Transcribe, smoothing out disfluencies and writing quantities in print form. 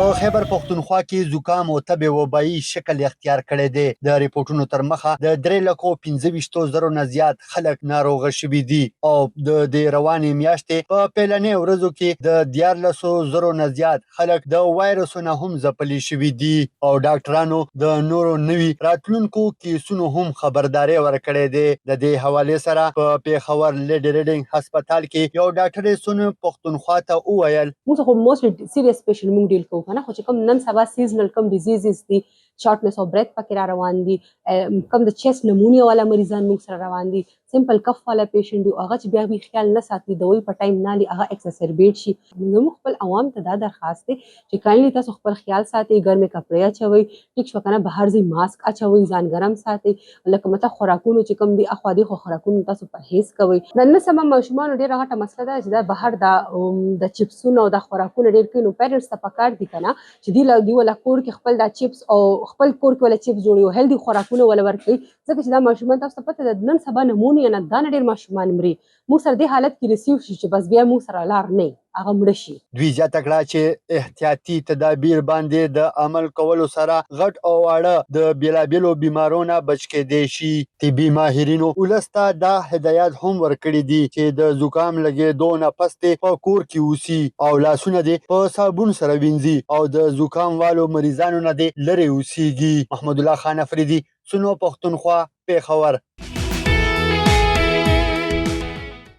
په خیبر پښتونخوا کې زکام او تبې وبایي شکل اختیار کړی دی. د ریپورټونو تر مخه د 3,25,000 نه زیات خلک ناروغه شوي دي او د دې روانې میاشتې په پیلنۍ ورځو کې د 14,000 نه زیات خلک د وایرسونو هم ځپلي شوي دي او ډاکټرانو د نورو نوي راتلونکو کیسونو هم خبرداري ورکړې ده. د دې حوالې سره په پیښور لیډ ریډینګ هسپتال کې یو ډاکټر سونه پښتونخوا ته وویل موږ خو موسټلی سیریس پیشنټ موږ ډیل کوو کنه، خو چې کوم نن سبا سیزنل کوم ډیزیزز دي، شارټنس اف بریث پکې را روان دي، کوم د چیست نمونیا والا مریضان موږ سره روان دي، سمپل کف والا پیشنټ دی، هغه چې بیا به خیال نه ساتي دوی په ټایم نه لي هغه ایکسسربیټ شي. نو خپل عوام ته دا درخواست دی چې کاینلی تاسو خپل خیال ساتي، ګرمه کپڑے اچوي، ټیک شو کنه، بهر ځي ماسک اچوي، ځان ګرم ساتي، لکه مته خوراکونو چې کوم دي اخوا دي خو خوراکونو تاسو پرهیز کوئ. نن سبا ماشومان ډیره غټه مسله ده چې دا بهر د چپسونو او د خوراکونو ډیر کینو پیرنټس ته پکار دي کنه چې دی ولا کور کې خپل دا چپس او خپل کور کې ولا چپس جوړي او هیلدي خوراکونه ولا ورکړي، ځکه چې دا ماشومان تاسو ته پته ده نن سبا نمونیا نه دا ډیر ماشومان مري. موږ سره دې حالت کې رسیو شي چې بس بیا موږ سره لار نه هغه مړه شي. دوی زیاته کړه چې احتیاطي تدابیر باندې د عمل کولو سره غټ او واړه د بیلابیلو بیمارونو بچ کېدی شي. طبي ماهرینو ولسته دا هدایت هم ورکړي دي چې د زکام لګېدو نه پس په کور کې اوسي او لاسونه دې په صابون سره وینځي او د زکام والو مریضانو نه دې لرې اوسیږي. محمد الله خان افریدي، سنو پښتونخوا، پیښور.